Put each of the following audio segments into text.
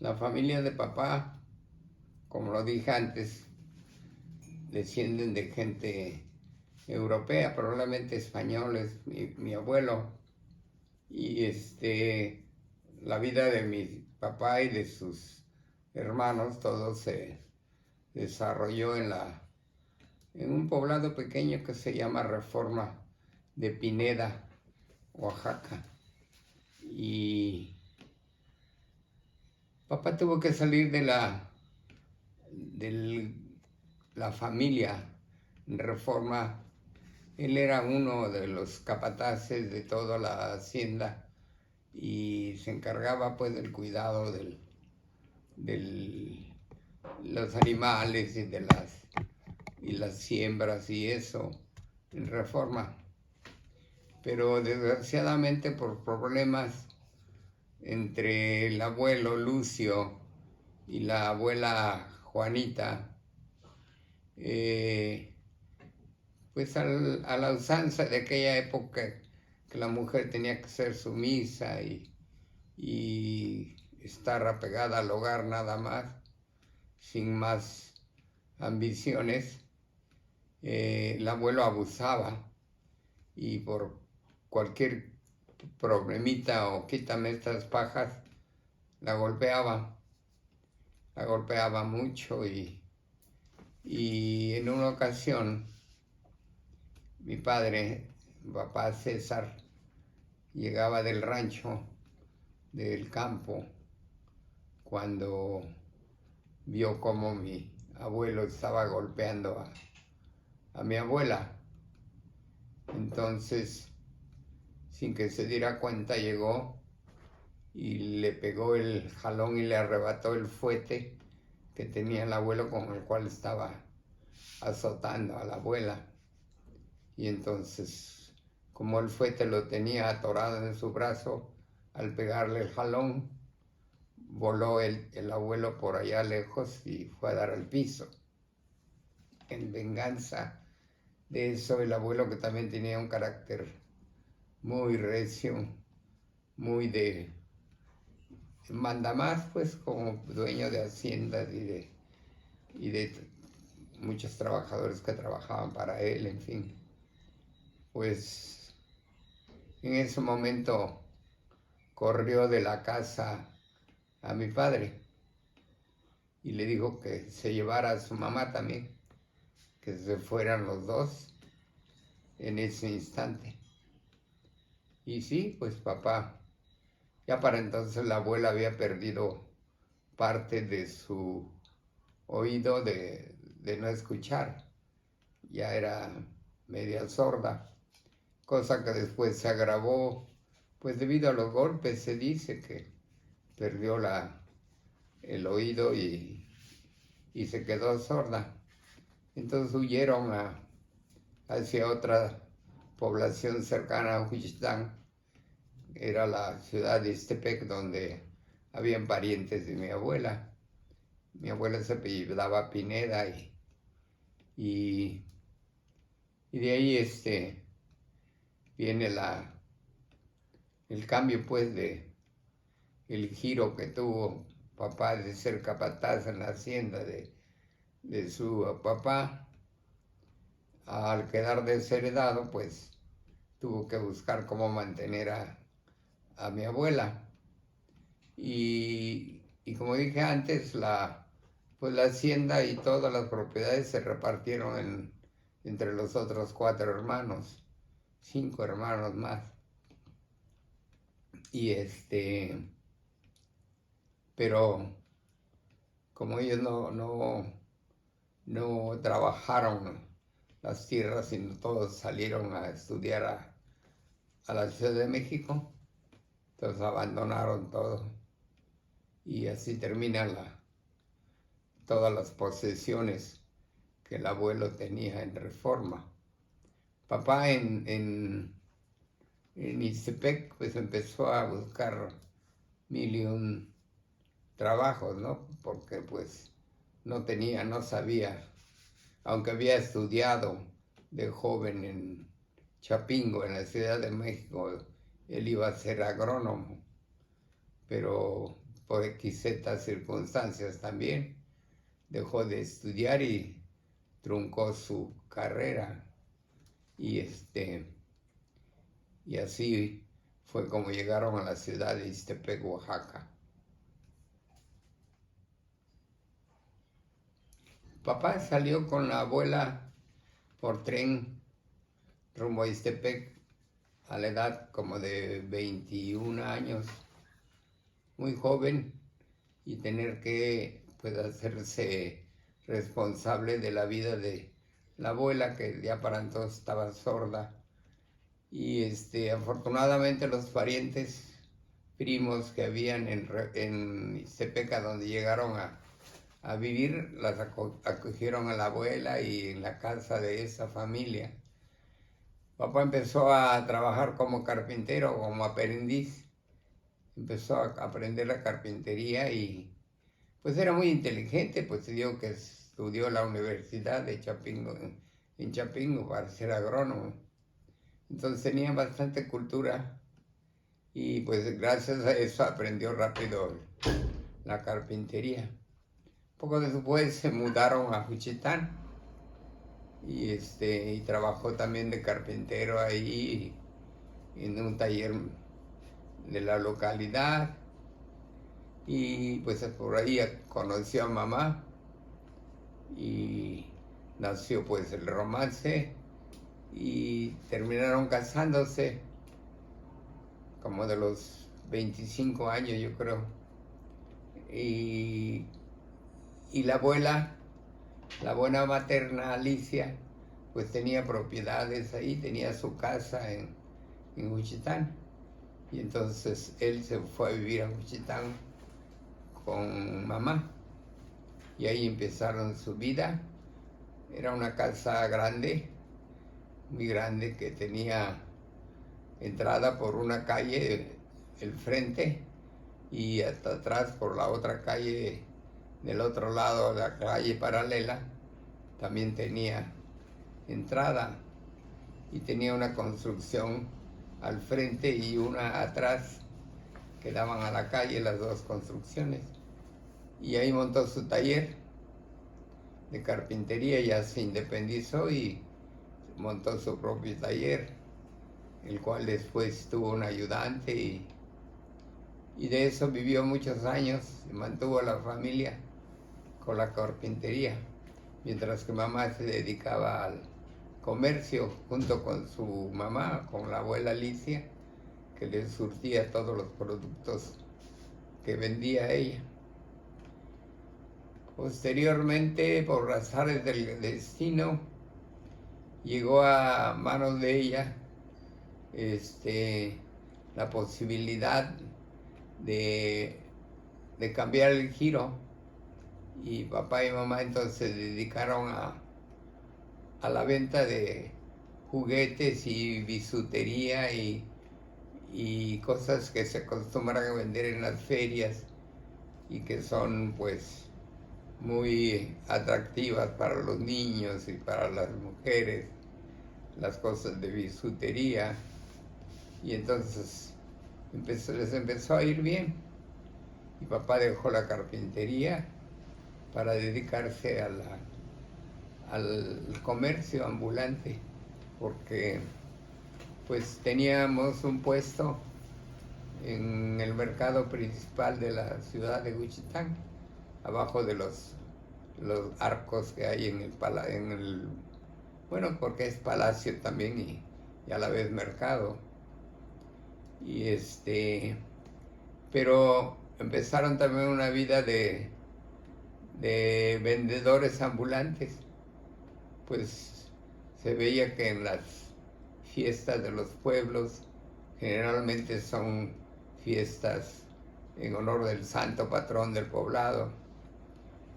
La familia de papá, como lo dije antes, descienden de gente europea, probablemente españoles, mi abuelo. Y la vida de mi papá y de sus hermanos, todo se desarrolló en un poblado pequeño que se llama Reforma de Pineda, Oaxaca. Y papá tuvo que salir de la familia en Reforma. Él era uno de los capataces de toda la hacienda y se encargaba pues del cuidado de los animales y las siembras y eso en Reforma. Pero desgraciadamente por problemas entre el abuelo Lucio y la abuela Juanita, pues a la usanza de aquella época, que la mujer tenía que ser sumisa y estar apegada al hogar nada más, sin más ambiciones, el abuelo abusaba y por cualquier problemita o quítame estas pajas, la golpeaba mucho y en una ocasión mi papá César, llegaba del rancho, del campo, cuando vio cómo mi abuelo estaba golpeando a mi abuela. Entonces, sin que se diera cuenta, llegó y le pegó el jalón y le arrebató el fuete que tenía el abuelo con el cual estaba azotando a la abuela. Y entonces, como el fuete lo tenía atorado en su brazo, al pegarle el jalón, voló el abuelo por allá lejos y fue a dar al piso. En venganza de eso, el abuelo, que también tenía un carácter muy recio, muy de mandamás, pues como dueño de haciendas y de muchos trabajadores que trabajaban para él, en fin. Pues en ese momento corrió de la casa a mi padre y le dijo que se llevara a su mamá también, que se fueran los dos en ese instante. Y sí, pues papá, ya para entonces la abuela había perdido parte de su oído de no escuchar, ya era media sorda, cosa que después se agravó, pues debido a los golpes. Se dice que perdió el oído y se quedó sorda. Entonces huyeron hacia otra población cercana a Juchitán. Era la ciudad de Ixtepec, donde habían parientes de mi abuela. Mi abuela se apellidaba Pineda y de ahí viene el cambio, pues, el giro que tuvo papá de ser capataz en la hacienda de su papá. Al quedar desheredado, pues tuvo que buscar cómo mantener a mi abuela. Y como dije antes, pues la hacienda y todas las propiedades se repartieron entre los otros 4 hermanos, 5 hermanos más. Y pero como ellos no trabajaron las tierras, sino todos salieron a estudiar a la Ciudad de México, entonces abandonaron todo. Y así terminan todas las posesiones que el abuelo tenía en Reforma. Papá en Ixtepec pues empezó a buscar 1000 trabajos, ¿no? Porque pues no sabía, aunque había estudiado de joven en Chapingo, en la Ciudad de México, él iba a ser agrónomo, pero por XZ circunstancias también, dejó de estudiar y truncó su carrera. Y así fue como llegaron a la ciudad de Ixtepec, Oaxaca. Papá salió con la abuela por tren rumbo a Ixtepec a la edad como de 21 años, muy joven, y tener que pues hacerse responsable de la vida de la abuela, que ya para entonces estaba sorda. Y afortunadamente los parientes primos que habían en Ixtepeca, donde llegaron a vivir, las acogieron a la abuela y en la casa de esa familia. Papá empezó a trabajar como carpintero, como aprendiz. Empezó a aprender la carpintería y pues era muy inteligente, pues digo que estudió en la Universidad de Chapingo, en Chapingo, para ser agrónomo. Entonces tenía bastante cultura y pues gracias a eso aprendió rápido la carpintería. Poco después se mudaron a Juchitán y trabajó también de carpintero ahí en un taller de la localidad, y pues por ahí conoció a mamá y nació pues el romance y terminaron casándose como de los 25 años, yo creo. Y la abuela materna, Alicia, pues tenía propiedades ahí, tenía su casa en Juchitán. Y entonces él se fue a vivir a Juchitán con mamá. Y ahí empezaron su vida. Era una casa grande, muy grande, que tenía entrada por una calle, el frente, y hasta atrás por la otra calle, del otro lado, la calle paralela, también tenía entrada, y tenía una construcción al frente y una atrás que daban a la calle, las dos construcciones. Y ahí montó su taller de carpintería, ya se independizó y montó su propio taller, el cual después tuvo un ayudante y de eso vivió muchos años, mantuvo a la familia con la carpintería, mientras que mamá se dedicaba al comercio junto con su mamá, con la abuela Alicia, que le surtía todos los productos que vendía ella. Posteriormente, por azares del destino, llegó a manos de ella la posibilidad de cambiar el giro, y papá y mamá entonces se dedicaron a la venta de juguetes y bisutería y cosas que se acostumbran a vender en las ferias y que son pues muy atractivas para los niños y para las mujeres, las cosas de bisutería. Y entonces les empezó a ir bien, y papá dejó la carpintería para dedicarse al comercio ambulante, porque pues teníamos un puesto en el mercado principal de la ciudad de Juchitán, abajo de los arcos que hay en el bueno, porque es palacio también y a la vez mercado. Y pero empezaron también una vida de vendedores ambulantes. Pues se veía que en las fiestas de los pueblos, generalmente son fiestas en honor del santo patrón del poblado.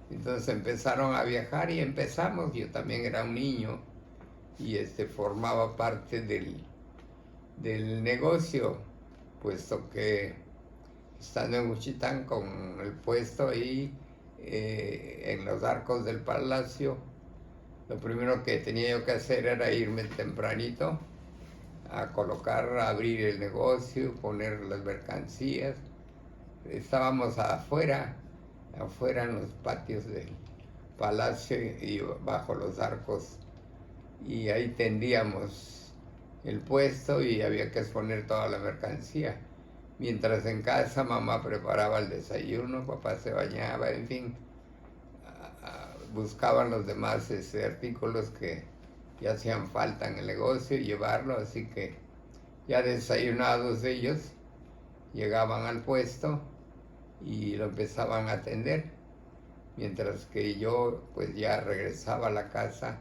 Entonces empezaron a viajar y empezamos, yo también era un niño y formaba parte del negocio, puesto que estando en Juchitán con el puesto ahí en los arcos del palacio, lo primero que tenía yo que hacer era irme tempranito a colocar, a abrir el negocio, poner las mercancías, estábamos afuera en los patios del palacio y bajo los arcos, y ahí tendíamos el puesto y había que exponer toda la mercancía. Mientras en casa mamá preparaba el desayuno, papá se bañaba, en fin, buscaban los demás artículos que ya hacían falta en el negocio y llevarlo, así que ya desayunados ellos llegaban al puesto y lo empezaban a atender, mientras que yo pues ya regresaba a la casa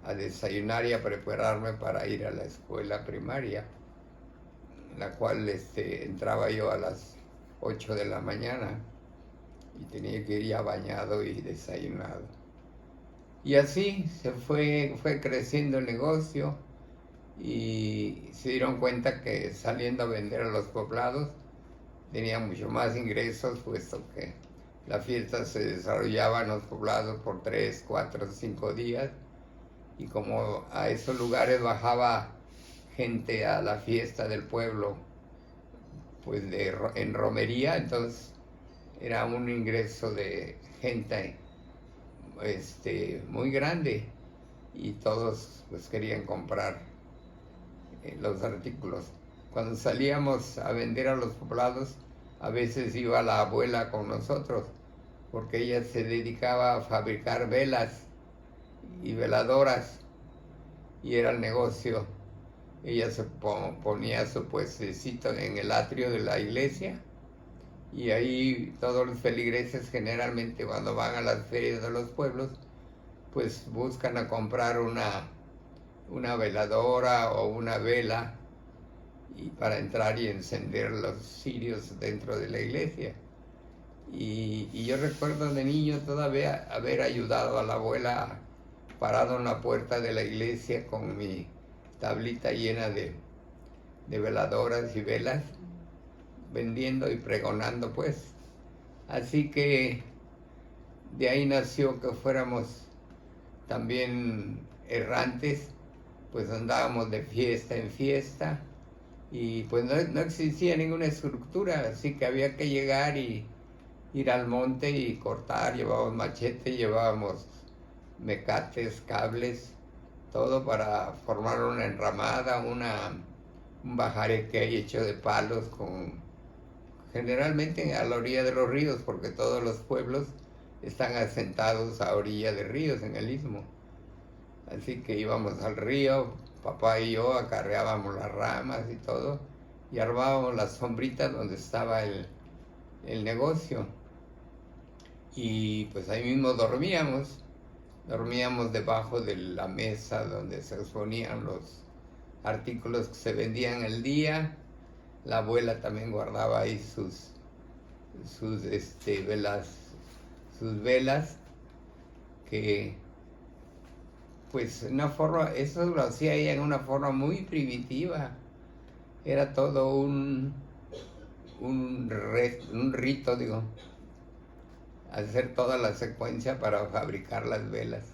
a desayunar y a prepararme para ir a la escuela primaria, en la cual entraba yo a las 8 de la mañana y tenía que ir ya bañado y desayunado. Y así fue creciendo el negocio, y se dieron cuenta que saliendo a vender a los poblados tenía mucho más ingresos, puesto que la fiesta se desarrollaba en los poblados por 3, 4, 5 días, y como a esos lugares bajaba gente a la fiesta del pueblo, pues en romería, entonces era un ingreso de gente muy grande, y todos pues querían comprar los artículos. Cuando salíamos a vender a los poblados, a veces iba la abuela con nosotros, porque ella se dedicaba a fabricar velas y veladoras, y era el negocio. Ella se ponía su puestecito en el atrio de la iglesia, y ahí todos los feligreses, generalmente cuando van a las ferias de los pueblos, pues buscan a comprar una veladora o una vela, y para entrar y encender los cirios dentro de la iglesia. Y yo recuerdo de niño todavía haber ayudado a la abuela parado en la puerta de la iglesia con mi tablita llena de veladoras y velas, vendiendo y pregonando, pues. Así que de ahí nació que fuéramos también errantes, pues andábamos de fiesta en fiesta, y pues no existía ninguna estructura, así que había que llegar y ir al monte y cortar. Llevábamos machete, llevábamos mecates, cables, todo para formar una enramada, un bajareque hecho de palos, generalmente a la orilla de los ríos, porque todos los pueblos están asentados a orilla de ríos en el istmo. Así que íbamos al río, papá y yo acarreábamos las ramas y todo, y armábamos las sombritas donde estaba el negocio. Y pues ahí mismo dormíamos debajo de la mesa donde se exponían los artículos que se vendían el día. La abuela también guardaba ahí sus velas, que pues eso lo hacía ella en una forma muy primitiva. Era todo un rito, hacer toda la secuencia para fabricar las velas.